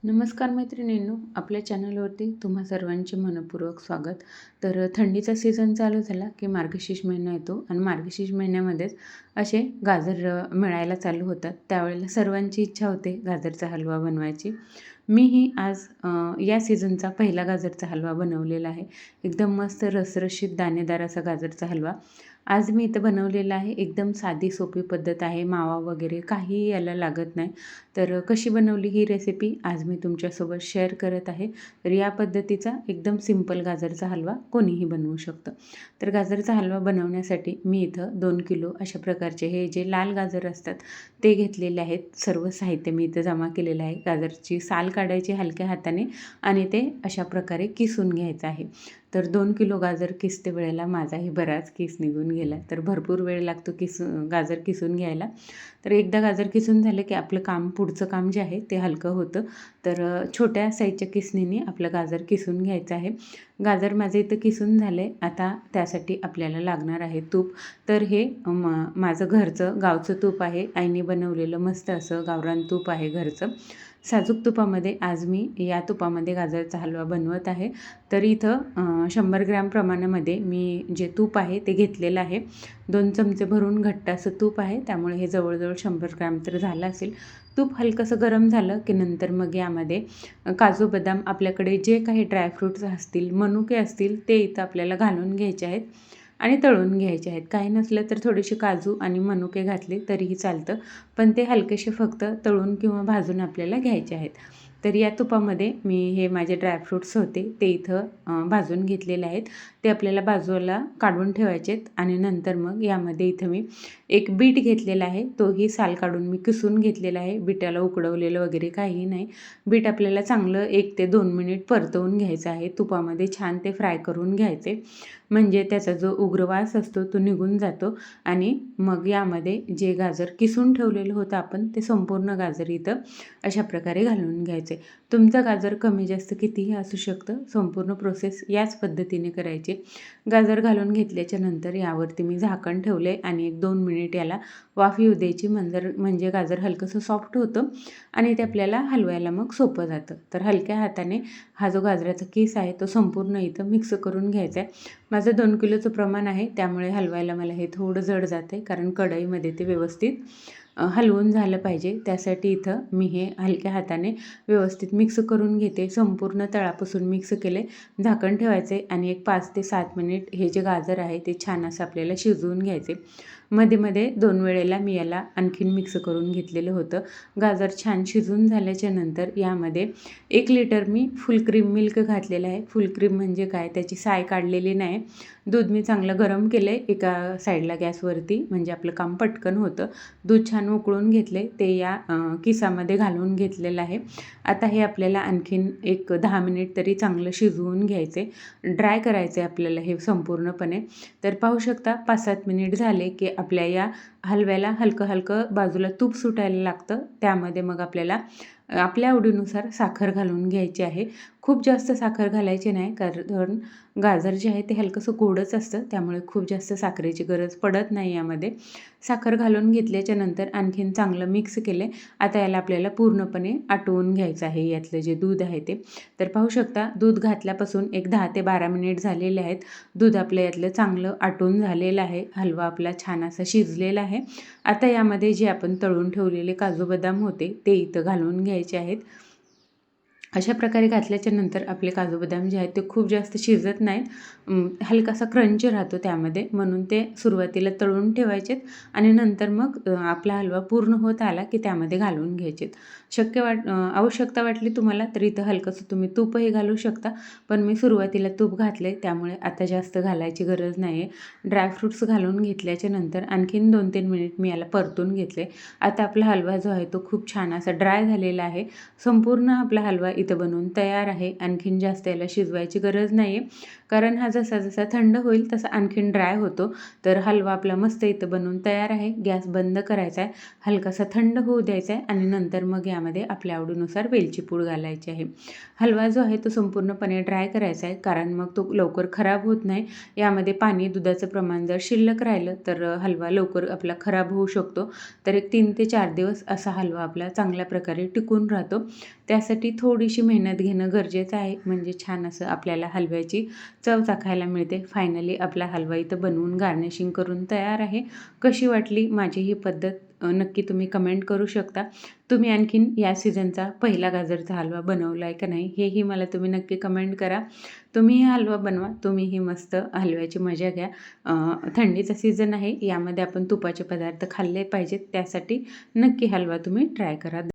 नमस्कार मैत्रिणींनो, आपल्या चॅनलवरती तुम्हा सर्वांचे मनःपूर्वक स्वागत. तर थंडीचा सीझन चालू झाला की मार्गशीर्ष महिना येतो आणि मार्गशीर्ष महिन्यामध्येच असे गाजर मिळायला चालू होतात. त्यावेळेला सर्वांची इच्छा होते गाजरचा हलवा बनवायची. मीही आज या सीझनचा पहिला गाजरचा हलवा बनवलेला आहे. एकदम मस्त रसरशीत दाणेदार असा गाजरचा हलवा आज मी इथं बनवलेला आहे. एकदम साधी सोपी पद्धत आहे. मावा वगैरे काहीही याला लागत नाही. तर कशी बनवली ही रेसिपी आज मी तुमच्यासोबत शेअर करत आहे. तर या पद्धतीचा एकदम सिंपल गाजरचा हलवा कोणीही बनवू शकतं. तर गाजरचा हलवा बनवण्यासाठी मी इथं 2 किलो अशा प्रकारचे हे जे लाल गाजर असतात ते घेतलेले आहेत. सर्व साहित्य मी इथं जमा केलेलं आहे. गाजरची साल काढायची हलक्या हाताने आणि ते अशा प्रकारे किसून घ्यायचं आहे. तर 2 किलो गाजर किसते वेळेला माझाही बराच किस निघून गेला. तर भरपूर वेळ लागतो गाजर किसून घ्यायला. तर एकदा गाजर किसून झालं की आपलं पुढचं काम जे आहे ते हलकं होतं. तर छोट्या साईजच्या किसणीने आपलं गाजर किसून घ्यायचं आहे. गाजर माझं इथं किसून झालं आहे. आता त्यासाठी आपल्याला लागणार आहे तूप. तर हे माझं घरचं गावचं तूप आहे. आईने बनवलेलं मस्त असं गावरान तूप आहे घरचं. साजूक तुपामध्ये आज मी या तुपामध्ये गाजरचा हलवा बनवत आहे. तर इथं 100 ग्रॅम प्रमाणामध्ये मी जे तूप आहे ते घेतलेलं आहे. 2 चमचे भरून घट्ट असं तूप आहे. त्यामुळे हे जवळजवळ 100 ग्रॅम तर झालं असेल. तूप हलकंसं गरम झालं की नंतर मग यामध्ये काजू बदाम आपल्याकडे जे काही ड्रायफ्रूट्स असतील, मनुके असतील ते इथं आपल्याला घालून घ्यायचे आहेत आणि तळून घ्यायचे आहेत. काही नसलं तर थोडेसे काजू आणि मनुके घातले तरीही चालतं. पण ते हलकेसे फक्त तळून किंवा भाजून आपल्याला घ्यायचे आहेत. तर या तुपामध्ये मी हे माझे ड्रायफ्रूट्स होते ते इथं भाजून घेतलेले आहेत. ते आपल्याला बाजूला काढून ठेवायचे आहेत आणि नंतर मग यामध्ये इथं मी एक बीट घेतलेला आहे. तोही साल काढून मी किसून घेतलेला आहे. बीटाला उकडवलेलं वगैरे काहीही नाही. बीट आपल्याला चांगलं 1 ते 2 मिनिट परतवून घ्यायचं आहे. तुपामध्ये छान ते फ्राय करून घ्यायचे. म्हणजे त्याचा जो उग्र वास असतो तो निघून जातो आणि मग यामध्ये जे गाजर किसून ठेवलेलं होतं आपण ते संपूर्ण गाजर इथं अशा प्रकारे घालून घ्यायचे. तुमचं गाजर कमी जास्त कितीही असू शकतं. संपूर्ण प्रोसेस याच पद्धतीने करायची. गाजर घालून घेतल्याच्या नंतर यावरती मी झाकण ठेवले आणि 1-2 मिनिट याला वाफ येऊ द्यायची. म्हणजे गाजर हलकंसं सॉफ्ट होतं आणि ते आपल्याला हलवायला मग सोपं जातं. तर हलक्या हाताने हा जो गाजराचा किस आहे तो संपूर्ण इथं मिक्स करून घ्यायचा आहे. माझं 2 किलोचं प्रमाण आहे त्यामुळे हलवायला मला हे थोडं जड जातं आहे कारण कढईमध्ये ते व्यवस्थित हलवून झालं पाहिजे. त्यासाठी इथं मी हे हलक्या हाताने व्यवस्थित मिक्स करून घेते. संपूर्ण तळापासून मिक्स केले. झाकण ठेवायचे आणि एक 5 ते 7 मिनिट हे जे गाजर आहे ते छान असं आपल्याला शिजवून घ्यायचे. मध्ये 2 वेळेला मी याला आणखीन मिक्स करून घेतलेलं होतं. गाजर छान शिजून झाल्याच्या नंतर यामध्ये 1 लिटर मी फुल क्रीम मिल्क घातलेलं आहे. फुल क्रीम म्हणजे काय, त्याची साय काढलेली नाही. दूध मी चांगलं गरम केलं आहे एका साईडला गॅसवरती म्हणजे आपलं काम पटकन होतं. दूध छान उकळून घेतले ते या किसामध्ये घालून घेतलेलं आहे. आता हे आपल्याला आणखीन एक 10 मिनिट तरी चांगलं शिजवून घ्यायचे. ड्राय करायचं आहे आपल्याला हे संपूर्णपणे. तर पाहू शकता 5-7 मिनिट झाले की आपल्या या हलव्याला हलकं बाजूला तूप सुटायला लागतं. त्यामध्ये मग आपल्याला आपल्या आवडीनुसार साखर घालून घ्यायची आहे. खूप जास्त साखर घालायची नाही कारण गाजर जे आहे ते हलकंसं गोडच असतं. त्यामुळे खूप जास्त साखरेची गरज पडत नाही यामध्ये. साखर घालून घेतल्याच्या नंतर आणखीन चांगलं मिक्स केले. आता याला आपल्याला पूर्णपणे आटवून घ्यायचं आहे यातलं जे दूध आहे ते. तर पाहू शकता दूध घातल्यापासून एक 10 ते 12 मिनिट झालेले आहेत. दूध आपल्या यातलं चांगलं आटून झालेलं आहे. हलवा आपला छान असा शिजलेला आहे. आता यामध्ये जे आपण तळून ठेवलेले काजू बदाम होते ते इथं घालून घ्यायचे आहेत. अशा प्रकारे घातल्याच्या नंतर आपले काजू बदाम जे आहेत ते खूप जास्त शिजत नाहीत. हलकासा क्रंच राहतो त्यामध्ये म्हणून ते सुरुवातीला तळून ठेवायचेत आणि नंतर मग आपला हलवा पूर्ण होत आला की त्यामध्ये घालून घ्यायचेत. आवश्यकता वाटली तुम्हाला तर इथं हलकंसं तुम्ही तूपही घालू शकता. पण मी सुरुवातीला तूप घातले त्यामुळे आता जास्त घालायची गरज नाही आहे. ड्रायफ्रूट्स घालून घेतल्याच्या नंतर आणखीन 2-3 मिनिट मी याला परतून घेतले. आता आपला हलवा जो आहे तो खूप छान असा ड्राय झालेला आहे. संपूर्ण आपला हलवा इथं बनवून तयार आहे. आणखीन जास्त याला शिजवायची गरज नाही आहे कारण हा जसा जसा थंड होईल तसा आणखीन ड्राय होतो. तर हलवा आपला मस्त इथं बनवून तयार आहे. गॅस बंद करायचा आहे, हलकासा थंड होऊ द्यायचा आहे आणि नंतर मग यामध्ये आपल्या आवडीनुसार वेलची पूड घालायची आहे. हलवा जो आहे तो संपूर्णपणे ड्राय करायचा आहे, कारण मग तो लवकर खराब होत नाही. यामध्ये पाणी दुधाचं प्रमाण जर शिल्लक राहिलं तर हलवा लवकर आपला खराब होऊ शकतो. तर एक 3 ते 4 दिवस असा हलवा आपला चांगल्या प्रकारे टिकून राहतो. त्यासाठी थोडीशी मेहनत घेणं गरजेचं आहे, म्हणजे छान असं आपल्याला हलव्याची चव चाखायला मिळते. फायनली आपला हलवा इथं बनवून गार्निशिंग करून तयार आहे. कशी वाटली माझी ही पद्धत नक्की तुम्ही कमेंट करू शकता. तुम्ही आणखीन या सीझनचा पहिला गाजरचा हलवा बनवला आहे का नाही, हेही मला तुम्ही नक्की कमेंट करा. तुम्हीही हलवा बनवा, तुम्हीही मस्त हलव्याची मजा घ्या. थंडीचा सीझन आहे, यामध्ये आपण तुपाचे पदार्थ खाल्ले पाहिजेत, त्यासाठी नक्की हलवा तुम्ही ट्राय करा.